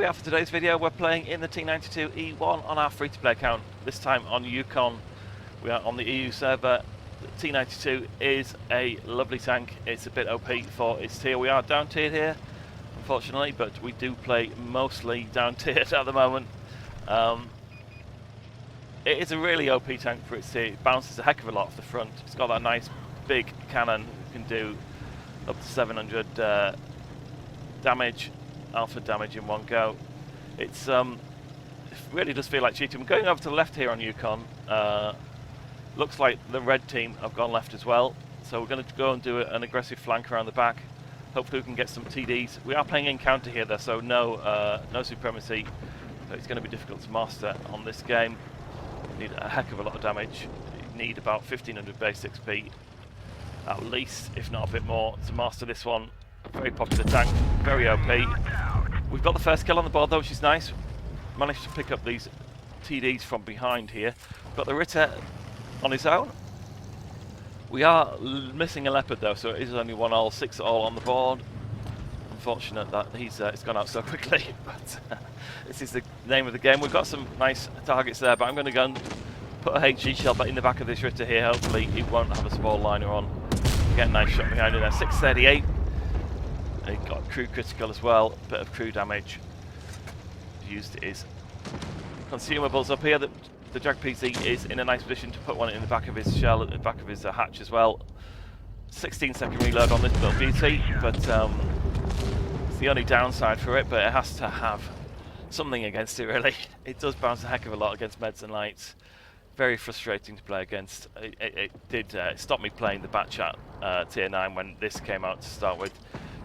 we are for today's video. We're playing in the T92E1 on our free-to-play account, this time on Yukon. We are on the EU server. The T92 is a lovely tank. It's a bit OP for its tier. We are down tiered here, unfortunately, but we do play mostly down tiered at the moment. It is a really OP tank for its tier. It bounces a heck of a lot off the front. It's got that nice big cannon. It can do up to 700 damage. Alpha damage in one go. It really does feel like cheating. We're going over to the left here on Yukon. Looks like the red team have gone left as well, so we're going to go and do an aggressive flank around the back. Hopefully we can get some TDs. We are playing encounter here though, so no supremacy. So it's going to be difficult to master on this game. You need a heck of a lot of damage. You need about 1500 base XP at least, if not a bit more, to master this one. A very popular tank, very OP. We've got the first kill on the board though, which is nice. Managed to pick up these TDs from behind here. We've got the Ritter on his own. We are missing a Leopard though, so it is only 1-all, 6-all on the board. Unfortunate that it's gone out so quickly, but this is the name of the game. We've got some nice targets there, but I'm going to go and put a HG shell in the back of this Ritter here. Hopefully he won't have a small liner on. Get a nice shot behind it there. 638. He got crew critical as well, bit of crew damage. Used his consumables up here. The Jag PC is in a nice position to put one in the back of his shell, at the back of his hatch as well. 16-second reload on this little beauty, but it's the only downside for it, but it has to have something against it really. It does bounce a heck of a lot against meds and lights. Very frustrating to play against. It did stop me playing the batch at tier 9 when this came out to start with,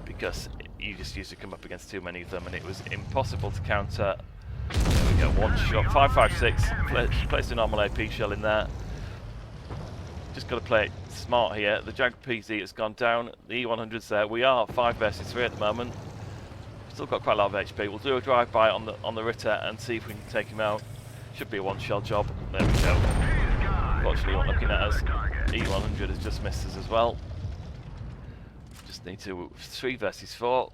because you just used to come up against too many of them and it was impossible to counter. There we go, one shot, 5.56, placed a normal AP shell in there. Just got to play it smart here. The Jag PC has gone down, the E100's there. We are 5 versus 3 at the moment. Still got quite a lot of HP. We'll do a drive-by on the Ritter and see if we can take him out. Should be a one-shell job. There we go. Unfortunately, not looking at us. E100 has just missed us as well. Just need to 3 versus 4.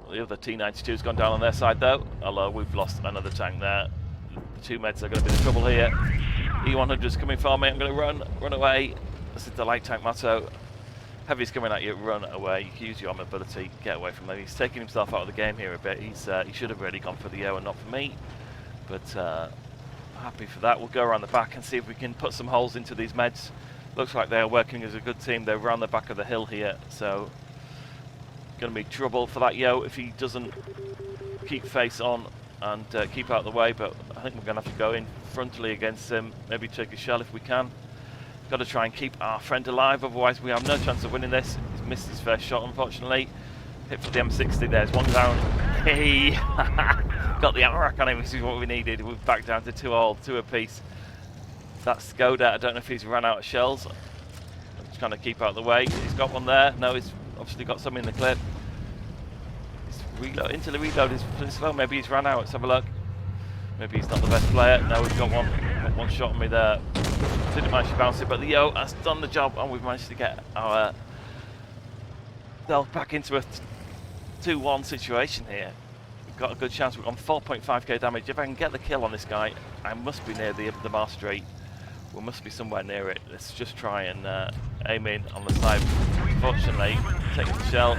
The other T92's gone down on their side though, although we've lost another tank there. The 2 meds are going to be in trouble here. E100's coming for me. I'm going to run away. This is the light tank motto. Heavy's coming at you, run away. You can use your mobility, get away from them. He's taking himself out of the game here a bit. He should have really gone for the O and not for me. But happy for that. We'll go around the back and see if we can put some holes into these meds. Looks like they are working as a good team. They're around the back of the hill here, so going to be trouble for that Yo if he doesn't keep face on and keep out of the way. But I think we're going to have to go in frontally against him. Maybe take a shell if we can. Got to try and keep our friend alive, otherwise we have no chance of winning this. He's missed his first shot, unfortunately. Hit for the M60. There's one down. Hey, got the ammo rack on him, which is what we needed. We're back down to 2-all, 2 apiece. That's Skoda. I don't know if he's run out of shells. I'm just trying to keep out of the way. He's got one there. No, he's obviously got some in the clip. He's into the reload is pretty slow. Maybe he's run out. Let's have a look. Maybe he's not the best player. No, we've got one shot on me there. Didn't manage to bounce it, but the Yo has done the job, and we've managed to get our delve back into a 2-1 situation here. We've got a good chance. We're on 4.5k damage. If I can get the kill on this guy, I must be near the mastery. We must be somewhere near it. Let's just try and aim in on the side. Unfortunately, taking the shell.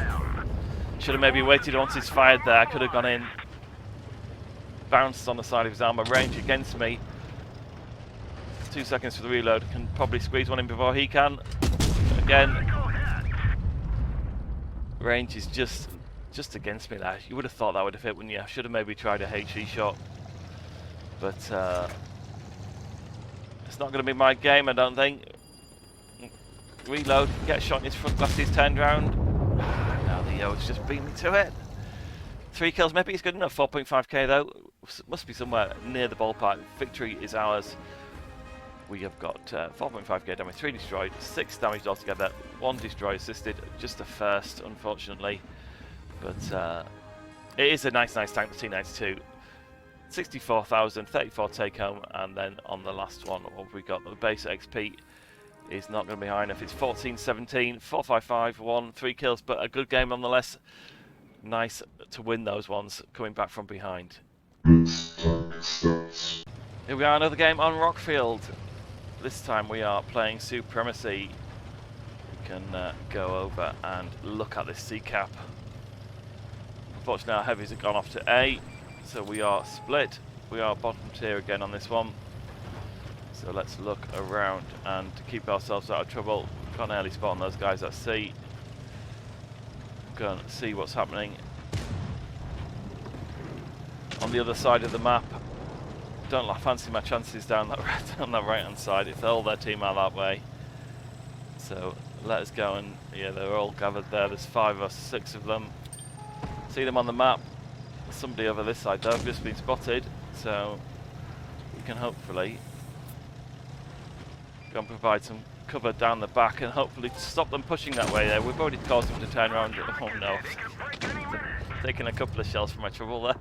Should have maybe waited once he's fired there. I could have gone in. Bounced on the side of his armor. Range against me. 2 seconds for the reload. Can probably squeeze one in before he can. Again. Range is just against me there. You would have thought that would have hit, wouldn't you? I should have maybe tried a HE shot. But it's not going to be my game, I don't think. Reload, get a shot in his front glass, he's turned round. Now the Yo's just beat me to it. 3 kills, maybe he's good enough. 4.5k though. Must be somewhere near the ballpark. Victory is ours. We have got 4.5k damage, 3 destroyed, 6 damaged altogether, 1 destroy assisted. Just a first, unfortunately. But it is a nice tank, the T92. 64,000, 34 take home, and then on the last one, what we got? The base XP is not going to be high enough. It's 14-17, 4-5-5, 1, 3 kills, but a good game nonetheless. Nice to win those ones coming back from behind. BlitzTankStats. Here we are, another game on Rockfield. This time we are playing Supremacy. We can go over and look at this C cap. Unfortunately our heavies have gone off to A, so we are split. We are bottom tier again on this one. So let's look around and keep ourselves out of trouble. Can't early spot on those guys at C. Go and see what's happening on the other side of the map. Don't fancy my chances down that on that right hand side if all their team are that way. So let us go and yeah, they're all gathered there. There's 5 or 6 of them. See them on the map. Somebody over this side though have just been spotted, so we can hopefully go and provide some cover down the back and hopefully stop them pushing that way there. We've already caused them to turn around. Oh no. Taking a couple of shells for my trouble there.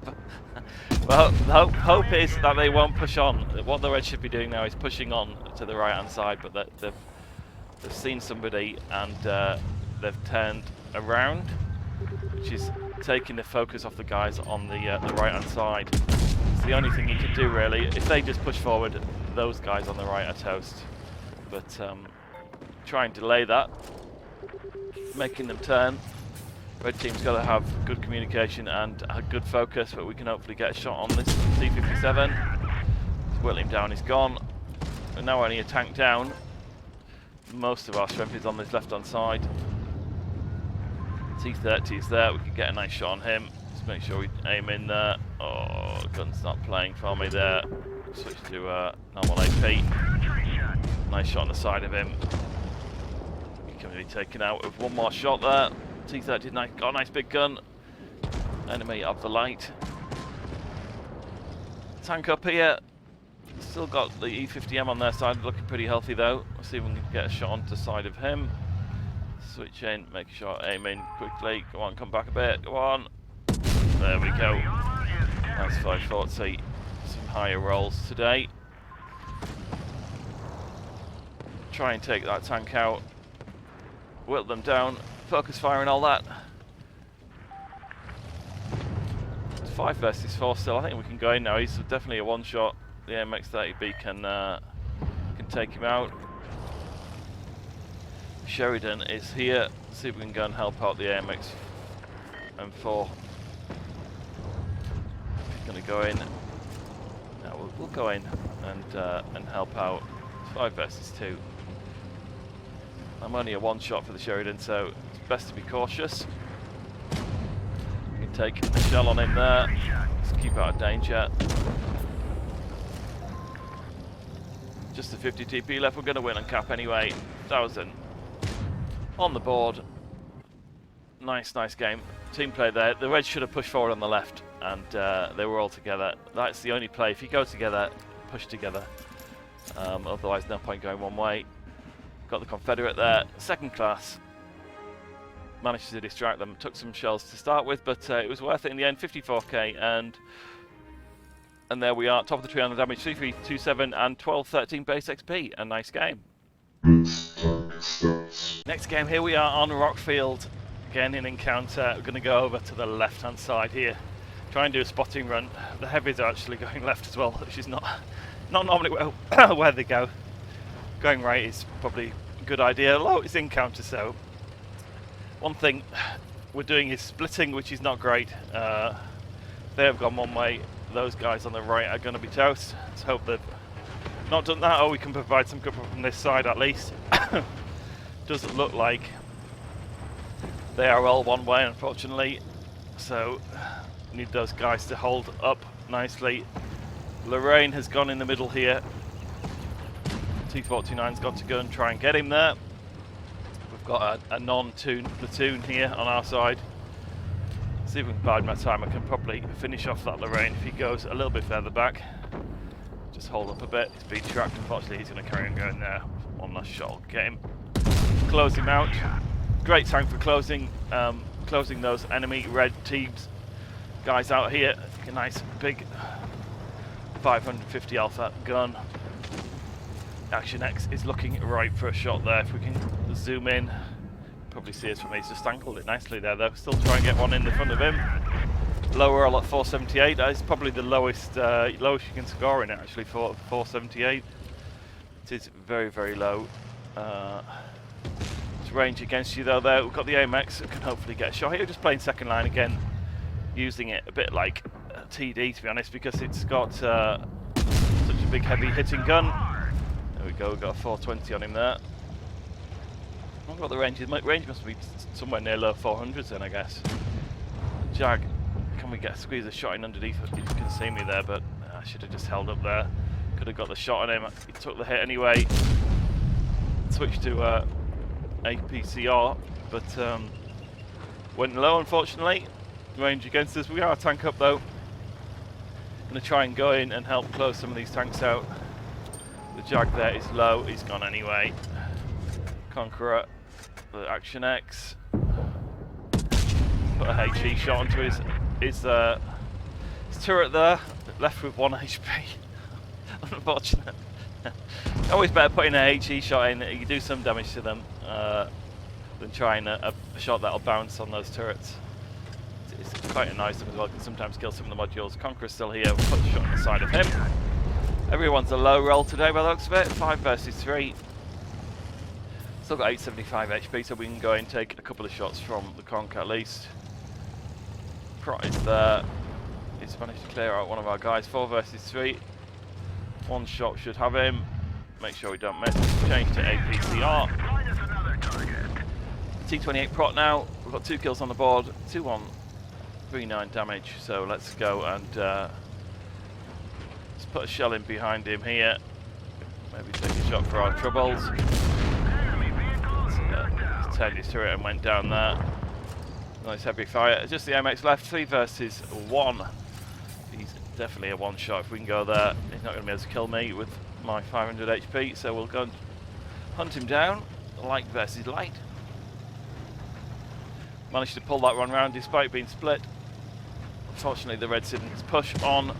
Well, the hope is that they won't push on. What the Reds should be doing now is pushing on to the right hand side, but they've seen somebody and they've turned around, which is taking the focus off the guys on the right hand side. It's the only thing you can do really. If they just push forward, those guys on the right are toast. But try and delay that, making them turn. Red team's got to have good communication and a good focus, but we can hopefully get a shot on this T57. Whittle him down, he's gone. And now only a tank down. Most of our strength is on this left hand side. T30 is there, we can get a nice shot on him. Just make sure we aim in there. Oh, gun's not playing for me there. Switch to normal AP. Nice shot on the side of him. He can be taken out with one more shot there. T30 got a nice big gun. Enemy of the light. Tank up here. Still got the E50M on their side, looking pretty healthy though. Let's see if we can get a shot onto the side of him. Switch in, make sure aim in quickly. Go on, come back a bit. Go on. There we go. Nice 540. Some higher rolls today. Try and take that tank out. Whittle them down. Focus fire and all that. It's 5 versus 4 still. I think we can go in now. He's definitely a one shot. The MX-30B can take him out. Sheridan is here. Let's see if we can go and help out the AMX M4. He's going to go in. No, we'll go in and help out. It's 5 versus 2. I'm only a one shot for the Sheridan, so it's best to be cautious. We can take a shell on him there. Just keep out of danger. Just a 50 TP left. We're going to win on cap anyway. 1,000 on the board. Nice game. Team play there. The Reds should have pushed forward on the left, and they were all together. That's the only play. If you go together, push together. Otherwise, no point going one way. Got the Confederate there, second class. Managed to distract them, took some shells to start with, but it was worth it in the end. 54k, and there we are, top of the tree on the damage, 3327 and 1213 base XP. A nice game. Next game, here we are on Rockfield. Again in encounter. We're going to go over to the left hand side here. Try and do a spotting run. The heavies are actually going left as well, which is not normally where they go. Going right is probably a good idea, although it's encounter, so one thing we're doing is splitting, which is not great. They have gone one way, those guys on the right are going to be toast. Let's hope they've not done that, or we can provide some cover from this side at least. Doesn't look like they are all one way, unfortunately, so need those guys to hold up nicely. Lorraine has gone in the middle here. T49's got to go and try and get him there. We've got a non-toon platoon here on our side. See if we can bide my time. I can probably finish off that Lorraine if he goes a little bit further back. Just hold up a bit. He's being tracked. Unfortunately, he's going to carry on going there. One last shot will get him. Close him out. Great tank for closing those enemy red teams. Guys out here. A nice big 550 alpha gun. Action X is looking right for a shot there. If we can zoom in, probably see us from. He's just angled it nicely there. They'll still try and get one in the front of him. Lower all at 478. That is probably the lowest lowest you can score in it, actually, for 478. It is very, very low. It's range against you though there. We've got the AMX that can hopefully get a shot here. Just playing second line again, using it a bit like TD, to be honest, because it's got such a big heavy hitting gun. There we go, we've got a 420 on him there. I wonder what the range is. Range must be somewhere near low 400s then, I guess. Jag, can we squeeze a shot in underneath? You can see me there, but I should have just held up there. Could have got the shot on him. He took the hit anyway. Switched to APCR, but went low, unfortunately. Range against us. We are a tank up though. Going to try and go in and help close some of these tanks out. The Jag there is low. He's gone anyway. Conqueror, the Action X. Put a HE shot onto his turret there. Left with 1 HP. Unfortunate. Always better putting a HE shot in. You do some damage to them than trying a shot that'll bounce on those turrets. It's quite a nice one as well. Can sometimes kill some of the modules. Conqueror's still here. We'll put a shot on the side of him. Everyone's a low roll today by the looks of it. 5 versus 3. Still got 875 HP, so we can go and take a couple of shots from the Conk at least. Prot is there. He's managed to clear out one of our guys. 4 versus 3. 1 shot should have him. Make sure we don't miss. Change to APCR. T28 Prot now. We've got 2 kills on the board. 2139 damage. So let's go and let's put a shell in behind him here. Maybe take a shot for our troubles. He's turned his turret and went down there. Nice heavy fire. Just the MX left. 3 versus 1. He's definitely a 1 shot. If we can go there, he's not going to be able to kill me with my 500 HP. So we'll go and hunt him down. Light versus light. Managed to pull that one round despite being split. Unfortunately, the Reds didn't push on,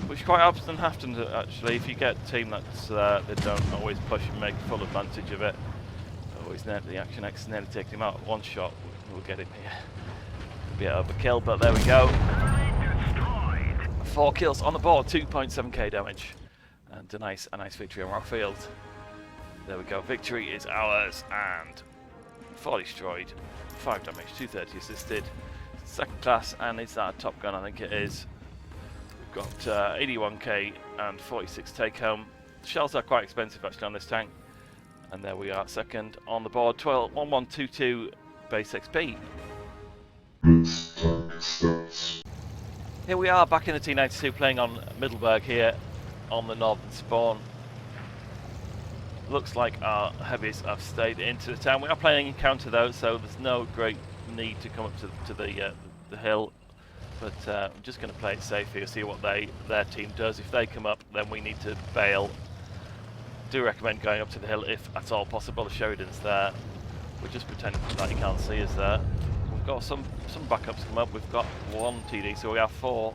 which quite often happens actually. If you get a team that's they don't always push and make full advantage of it. Always the Action X nearly takes him out. 1 shot, we'll get him here. A bit overkill, but there we go. 4 kills on the board, 2.7k damage, and a nice victory on Rockfield. There we go. Victory is ours, and 4 destroyed, 5 damage, 230 assisted. Second class, and is that a Top Gun? I think it is. We've got 81k and 46 take home. Shells are quite expensive actually on this tank. And there we are, second on the board, 1122 base XP. Here we are back in the T92 playing on Middleburg here on the northern spawn. Looks like our heavies have stayed into the town. We are playing encounter though, so there's no great need to come up to the hill. But I'm just going to play it safe here, see what their team does. If they come up, then we need to bail. Do recommend going up to the hill if at all possible. The Sheridan's there. We're just pretending that you can't see us there. We've got some backups come up. We've got 1 TD, so we have 4.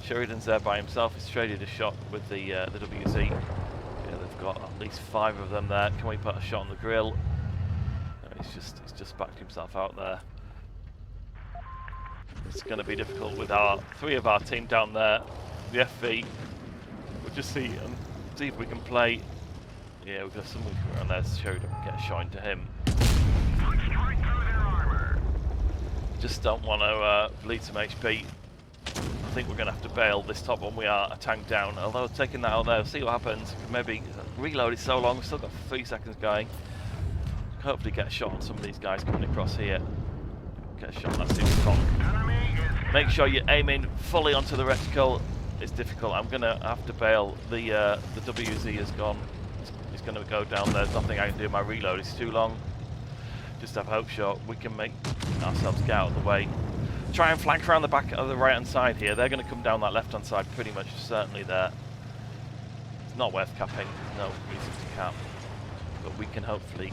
Sheridan's there by himself. He's traded a shot with the WC. Yeah, they've got at least 5 of them there. Can we put a shot on the grill? No, he's just backed himself out there. It's going to be difficult with 3 of our team down there. The FV. We'll just see if we can play. Yeah, we've got someone around there. Sheridan, get a shot into him. Just don't want to bleed some HP. I think we're going to have to bail this top one. We are a tank down. Although taking that out there, see what happens. Maybe reload is so long. We've still got 3 seconds going. Hopefully get a shot on some of these guys coming across here. Get a shot on that super conk. Make sure you're aiming fully onto the reticle. It's difficult. I'm going to have to bail. The WZ has gone. It's going to go down there. There's nothing I can do. My reload is too long. Just have a hope shot. We can make ourselves get out of the way. Try and flank around the back of the right hand side here. They're going to come down that left hand side pretty much certainly there. It's not worth capping. No reason to cap. But we can hopefully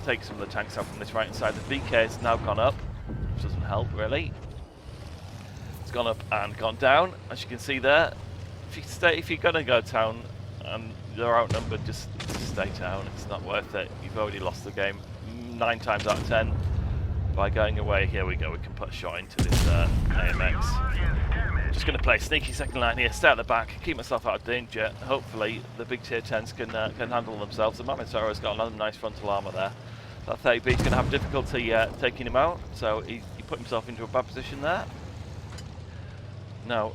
take some of the tanks out from this right hand side. The BK has now gone up, which doesn't help really. It's gone up and gone down, as you can see there. If you're going to go town and they're outnumbered, just stay down. It's not worth it. You've already lost the game 9 times out of 10 by going away. Here we go, we can put a shot into this AMX. Just going to play sneaky second line here, stay at the back, keep myself out of danger. Hopefully the big tier 10s can handle themselves. The Mammotaro's got another nice frontal armour there. That 30B is going to have difficulty taking him out, so he put himself into a bad position there. Now,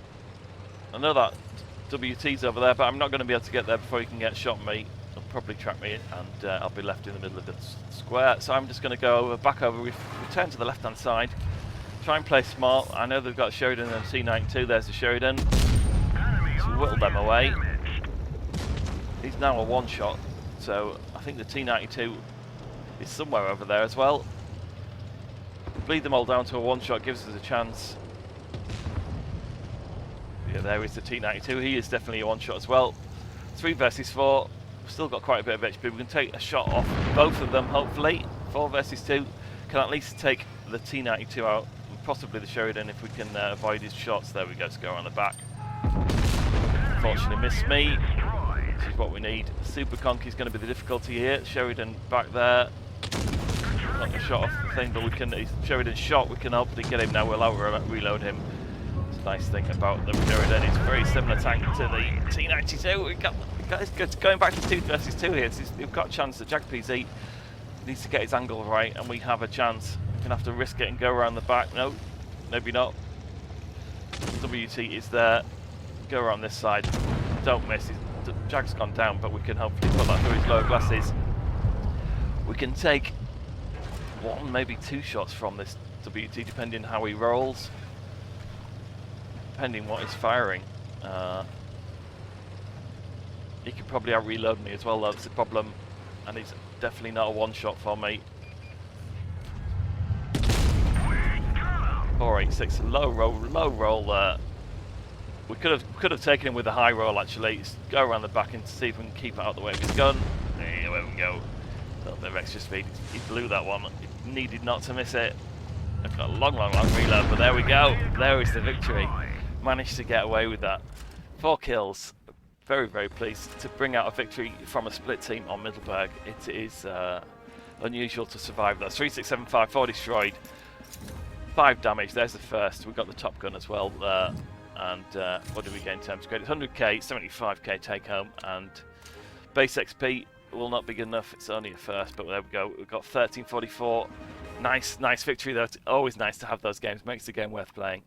I know that WT's over there, but I'm not going to be able to get there before he can get shot at me. He'll probably track me, and I'll be left in the middle of the square. So I'm just going to go back over, return to the left-hand side, try and play smart. I know they've got Sheridan and T92. There's the Sheridan. So whittle them away. He's now a one-shot, so I think the T92 is somewhere over there as well. Bleed them all down to a one-shot, gives us a chance. Yeah, there is the T92. He is definitely a one-shot as well. 3 versus 4. We've still got quite a bit of HP. We can take a shot off both of them, hopefully. 4 versus 2 can at least take the T92 out, and possibly the Sheridan if we can avoid his shots. There we go, to go around the back. Unfortunately missed me. This is what we need. Super Conk is going to be the difficulty here. Sheridan back there. Not a shot off the thing, but we can. Sheridan's shot, we can hopefully get him now. We'll reload him. Nice thing about the Sheridan, it's a very similar tank to the T92. It's going back to 2 versus 2 here. We've got a chance that Jag PZ needs to get his angle right, and we have a chance. We're going to have to risk it and go around the back. No, maybe not. WT is there. Go around this side. Don't miss. Jag's gone down, but we can hopefully put that through his lower glasses. We can take 1, maybe 2 shots from this WT, depending how he rolls. Depending what he's firing. He could probably out-reload me as well, that's the problem. And he's definitely not a one-shot for me. 486, low roll there. We could have taken him with a high roll actually. Just go around the back and see if we can keep it out of the way of his gun. There we go. A little bit of extra speed. He blew that one. He needed not to miss it. I've got a long reload, but there we go. There is the victory. Managed to get away with that. 4 kills. Very, very pleased to bring out a victory from a split team on Middleburg. It is unusual to survive that. 3675, 4 destroyed. 5 damage. There's the first. We got the top gun as well there. And what did we get in terms of credit? 100k, 75k take home, and base XP will not be good enough. It's only a first, but there we go. We've got 1344. Nice victory though. It's always nice to have those games. Makes the game worth playing.